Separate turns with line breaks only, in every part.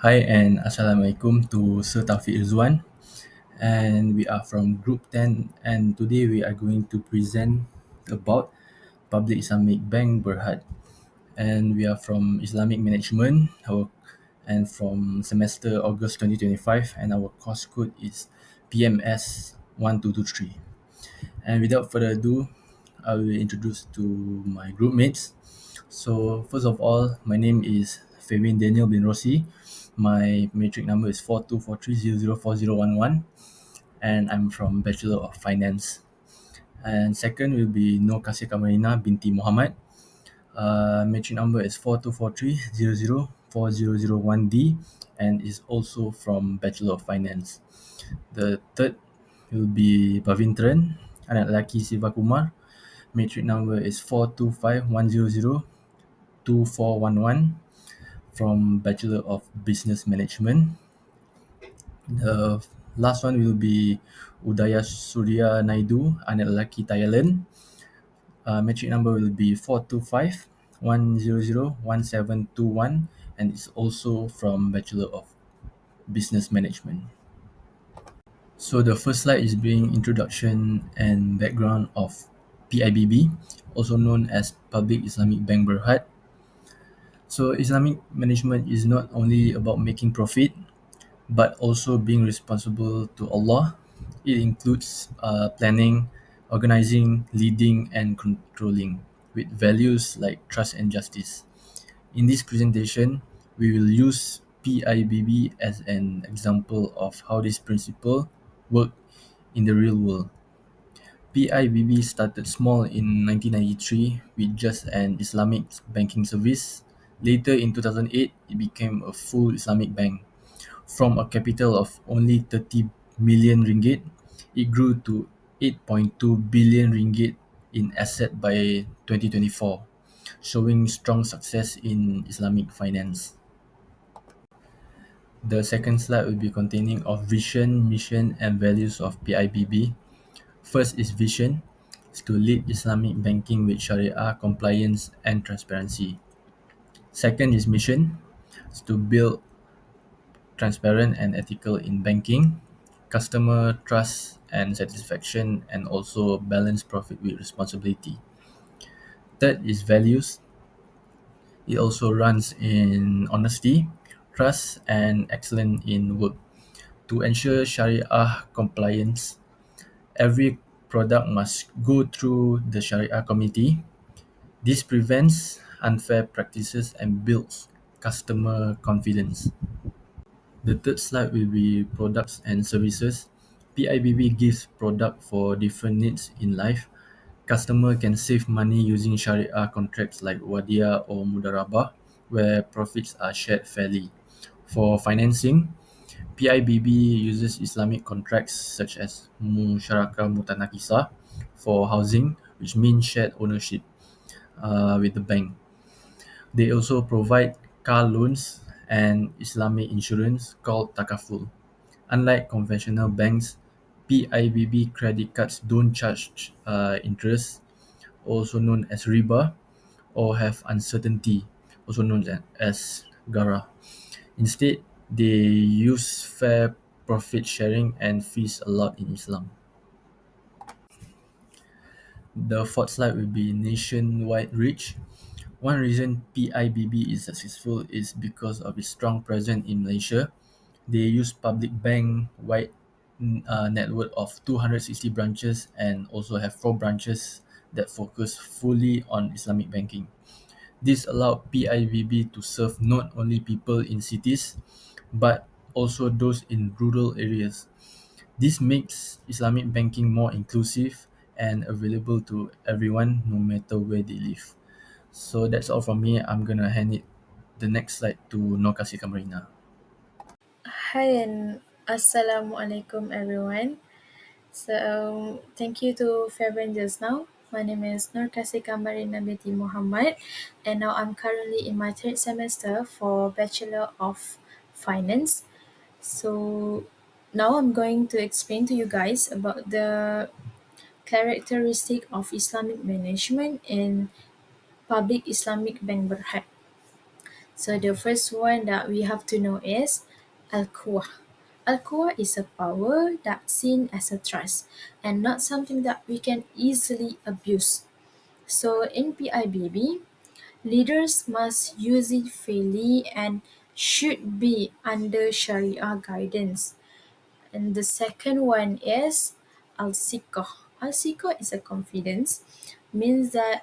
Hi and Assalamualaikum to Sir Taufik Ridzuan, and we are from Group 10, and today we are going to present about Public Islamic Bank Berhad, and we are from Islamic Management and from semester August 2025, and our course code is PMS1223. And without further ado, I will introduce to my group mates. So first of all, my name is Favian Danial bin Rossi. My matric number is 4243004011, and I'm from Bachelor of Finance. And second will be Kasih Qamarina Binti Muhamad. Matric number is 4243004001D, and is also from Bachelor of Finance. The third will be Paavitheran, anak lelaki Sivakumar. Matric number is 4251002411, from Bachelor of Business Management. The last one will be Udhaya Surya Naidu, anak lelaki Thayalan. Matric number will be 42510011721, and it's also from Bachelor of Business Management. So the first slide is being introduction and background of PIBB, also known as Public Islamic Bank Berhad. So Islamic management is not only about making profit, but also being responsible to Allah. It includes planning, organizing, leading, and controlling, with values like trust and justice. In this presentation, we will use PIBB as an example of how this principle work in the real world. PIBB started small in 1993 with just an Islamic banking service. Later in 2008, it became a full Islamic bank. From a capital of only 30 million ringgit, it grew to 8.2 billion ringgit in asset by 2024, showing strong success in Islamic finance. The second slide will be containing of vision, mission, and values of PIBB. First is vision, is to lead Islamic banking with Sharia compliance and transparency. Second is mission, is to build transparent and ethical in banking, customer trust and satisfaction, and also balance profit with responsibility. Third is values. It also runs in honesty, trust, and excellence in work. To ensure Sharia compliance, every product must go through the Sharia committee. This prevents unfair practices and builds customer confidence. The third slide will be products and services. PIBB gives product for different needs in life. Customer can save money using Sharia contracts like Wadia or Mudarabah, where profits are shared fairly. For financing, PIBB uses Islamic contracts such as Musyarakah Mutanakisah for housing, which means shared ownership with the bank. They also provide car loans and Islamic insurance called takaful. Unlike conventional banks, PIBB credit cards don't charge interest, also known as riba, or have uncertainty, also known as gara. Instead, they use fair profit sharing and fees allowed in Islam. The fourth slide will be nationwide reach. One reason PIBB is successful is because of its strong presence in Malaysia. They use public bank wide network of 260 branches, and also have 4 branches that focus fully on Islamic banking. This allowed PIBB to serve not only people in cities, but also those in rural areas. This makes Islamic banking more inclusive and available to everyone, no matter where they live. So that's all from me. I'm gonna hand it the next slide to Kasih Qamarina.
Hi and Assalamualaikum everyone. Thank you to Fabian just now. My name is Kasih Qamarina Binti Muhamad, and now I'm currently in my third semester for Bachelor of Finance. So now I'm going to explain to you guys about the characteristic of Islamic management in Public Islamic Bank Berhad. So the first one that we have to know is al-quwah. Al-quwah is a power that's seen as a trust and not something that we can easily abuse. So in PIBB, leaders must use it fairly and should be under Sharia guidance. And the second one is al-sikoh. Al-sikoh is a confidence, means that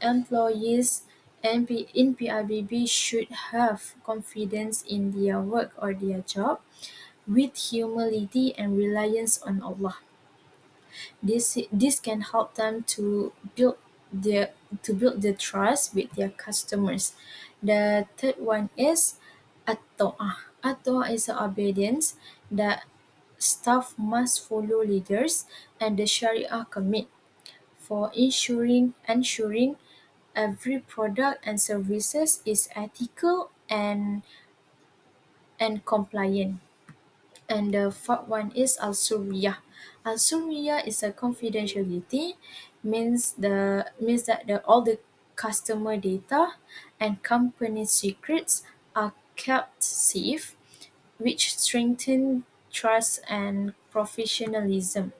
employees in PIBB should have confidence in their work or their job with humility and reliance on Allah. This can help them their to build the trust with their customers. The third one is at-ta'ah. At-ta'ah is obedience that staff must follow leaders and the Sharia commit for ensuring every product and services is ethical and compliant. And the fourth one is al-Surya. Al-Surya is a confidentiality, means that all the customer data and company secrets are kept safe, which strengthen trust and professionalism.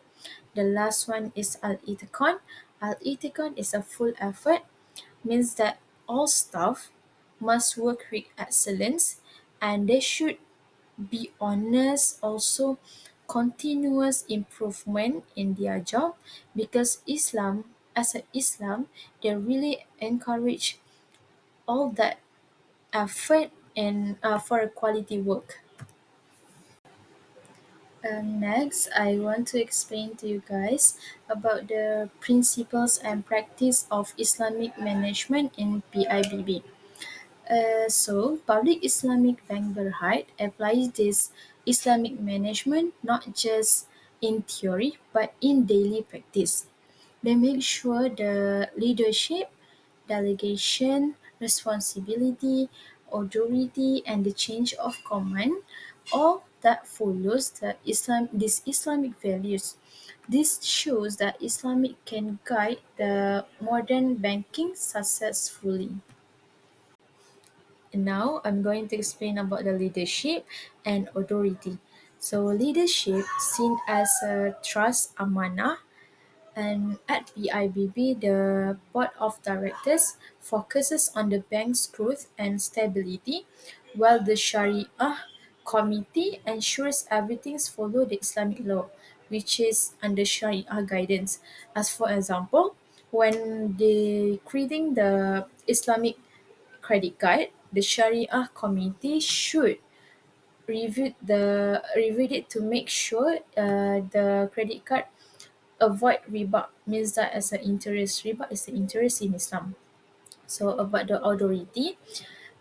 The last one is al-Itikon. Al-Itikon is a full effort, means that all staff must work with excellence and they should be honest, also continuous improvement in their job, because Islam, they really encourage all that effort and for a quality work. Next, I want to explain to you guys about the principles and practice of Islamic management in PIBB. Public Islamic Bank Berhad applies this Islamic management not just in theory but in daily practice. They make sure the leadership, delegation, responsibility, authority, and the change of command, all that follows these Islamic values. This shows that Islamic can guide the modern banking successfully. Now I'm going to explain about the leadership and authority. So leadership seen as a trust amanah, and at PIBB the board of directors focuses on the bank's growth and stability, while the Sharia committee ensures everything's follow the Islamic law, which is under Sharia guidance. As for example, when they creating the Islamic credit card, the Sharia committee should review it to make sure the credit card avoid riba, means that as an interest, riba is the interest in Islam. So about the authority,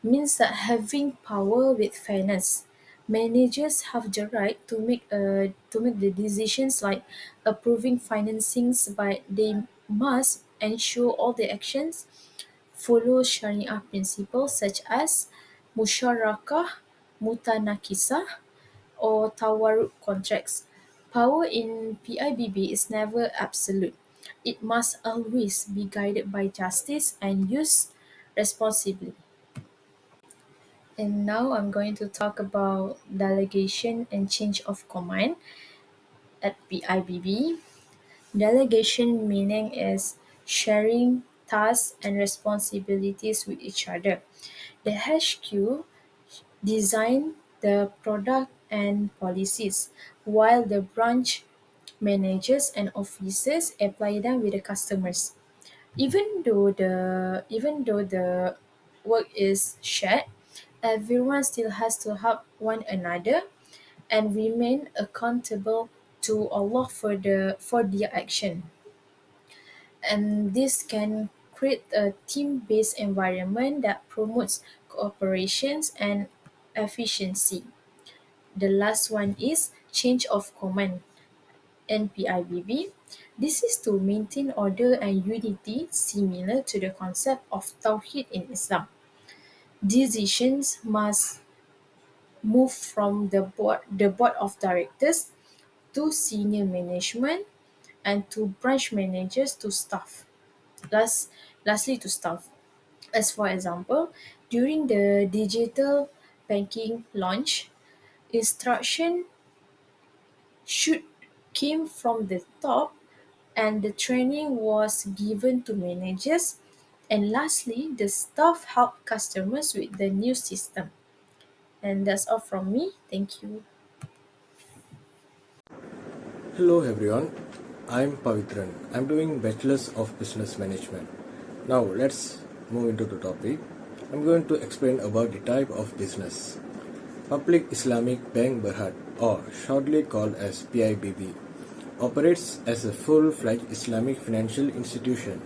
means that having power with fairness. Managers have the right to make the decisions like approving financings, but they must ensure all the actions follow Sharia principles such as musyarakah, mutanakisah, or tawarruk contracts. Power in PIBB is never absolute. It must always be guided by justice and used responsibly. And now I'm going to talk about delegation and change of command at PIBB. Delegation meaning is sharing tasks and responsibilities with each other. The HQ design the product and policies, while the branch managers and officers apply them with the customers. Even though the work is shared, everyone still has to help one another and remain accountable to Allah for their action. And this can create a team-based environment that promotes cooperations and efficiency. The last one is change of command, NPIBB. This is to maintain order and unity similar to the concept of Tawhid in Islam. Decisions must move from the board of directors to senior management and to branch managers to staff. Lastly to staff. As for example, During the digital banking launch, instruction should came from the top and the training was given to managers. And lastly, the staff helped customers with the new system. And that's all from me. Thank you.
Hello everyone, I'm Paavitheran. I'm doing Bachelor's of Business Management. Now let's move into the topic. I'm going to explain about the type of business. Public Islamic Bank Berhad, or shortly called as PIBB, operates as a full-fledged Islamic financial institution.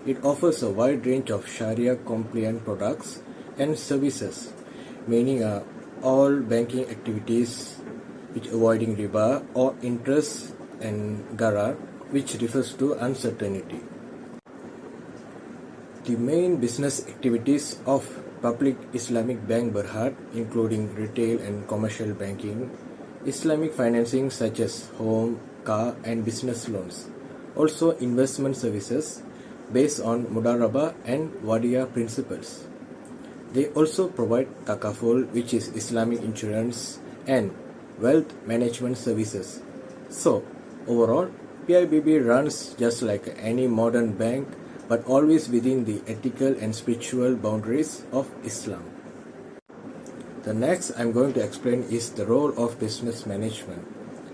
It offers a wide range of Sharia-compliant products and services, meaning all banking activities which avoiding riba or interest and garar, which refers to uncertainty. The main business activities of Public Islamic Bank Berhad, including retail and commercial banking, Islamic financing such as home, car and business loans, also investment services based on Mudarabah and Wadiah principles. They also provide takaful, which is Islamic insurance, and wealth management services. So, overall, PIBB runs just like any modern bank, but always within the ethical and spiritual boundaries of Islam. The next I'm going to explain is the role of business management.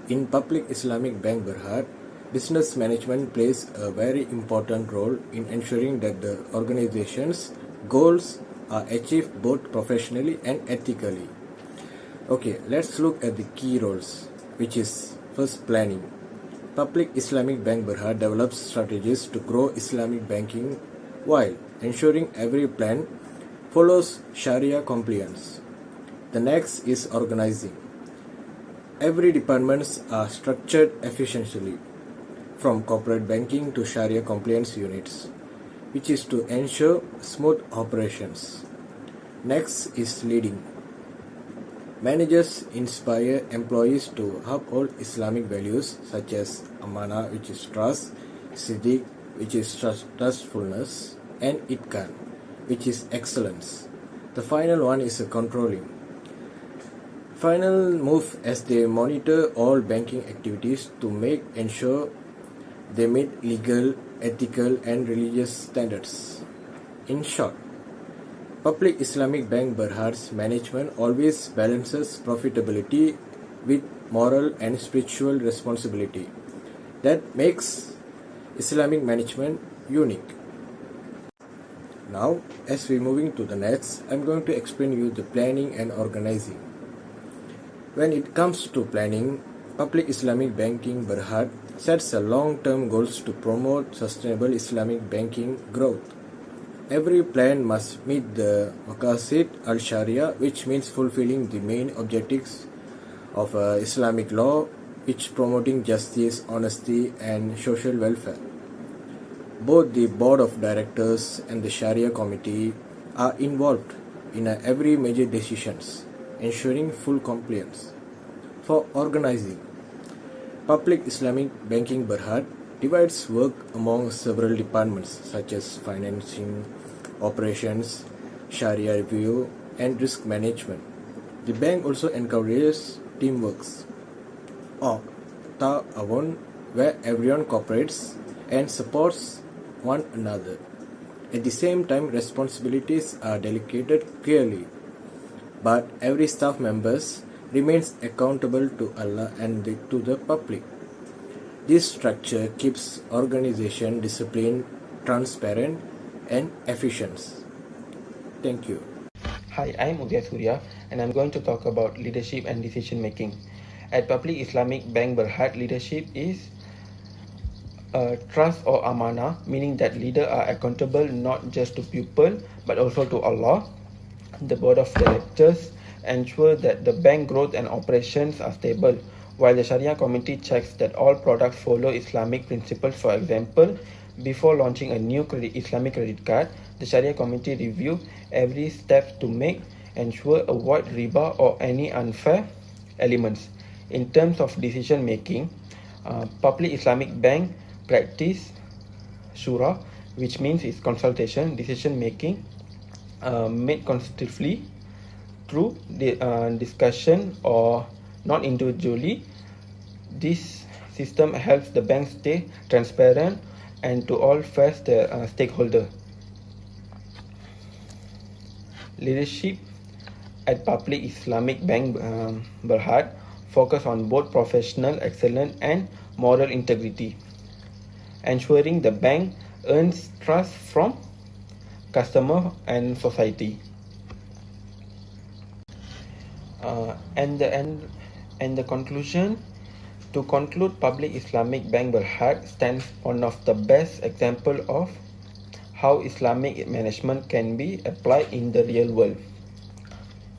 In Public Islamic Bank Berhad, business management plays a very important role in ensuring that the organization's goals are achieved both professionally and ethically. Okay, let's look at the key roles, which is first planning. Public Islamic Bank Berhad develops strategies to grow Islamic banking while ensuring every plan follows Sharia compliance. The next is organizing. Every departments are structured efficiently, from corporate banking to Sharia compliance units, which is to ensure smooth operations. Next is leading. Managers inspire employees to uphold Islamic values such as amana, which is trust, siddiq, which is trustfulness, and itqan, which is excellence. The final one is a controlling. Final move as they monitor all banking activities to make ensure they meet legal, ethical, and religious standards. In short, Public Islamic Bank Berhad's management always balances profitability with moral and spiritual responsibility. That makes Islamic management unique. Now, as we're moving to the next, I'm going to explain you the planning and organizing. When it comes to planning, Public Islamic Banking Berhad sets a long-term goals to promote sustainable Islamic banking growth. Every plan must meet the Maqasid al-Sharia, which means fulfilling the main objectives of Islamic law, which promoting justice, honesty, and social welfare. Both the board of directors and the Sharia committee are involved in every major decisions, ensuring full compliance. For organizing, Public Islamic Banking Berhad divides work among several departments such as financing, operations, Sharia review, and risk management. The bank also encourages teamwork or ta'awun, where everyone cooperates and supports one another. At the same time, responsibilities are delegated clearly, but every staff members remains accountable to Allah and to the public. This structure keeps organization disciplined, transparent, and efficient. Thank you.
Hi, I'm Udhaya Surya, and I'm going to talk about leadership and decision making. At Public Islamic Bank Berhad, leadership is trust or amana, meaning that leaders are accountable not just to people but also to Allah. The board of directors ensure that the bank growth and operations are stable, while the Sharia committee checks that all products follow Islamic principles. For example, before launching a new Islamic credit card, the Sharia committee review every step to make ensure avoid riba or any unfair elements. In terms of decision making, Public Islamic Bank practice Shura, which means it's consultation, decision making, made constructively through the discussion or not individually. This system helps the bank stay transparent and to all fair stakeholders. Leadership at Public Islamic Bank Berhad focus on both professional excellence and moral integrity, ensuring the bank earns trust from customer and society. And the conclusion. To conclude, Public Islamic Bank Berhad stands one of the best example of how Islamic management can be applied in the real world.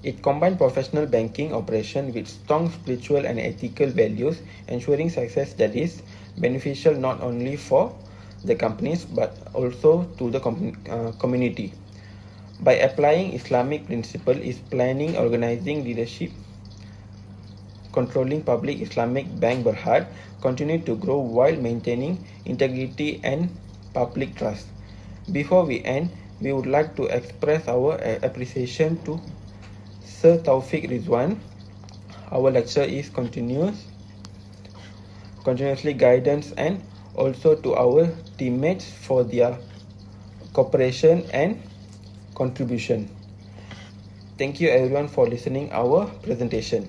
It combines professional banking operation with strong spiritual and ethical values, ensuring success that is beneficial not only for the companies but also to the community. By applying Islamic principle is planning, organizing, leadership, controlling, Public Islamic Bank Berhad continue to grow while maintaining integrity and public trust. Before we end, we would like to express our appreciation to Sir Taufik Ridzuan. Our lecture is continuously guidance, and also to our teammates for their cooperation and contribution. Thank you everyone for listening our presentation.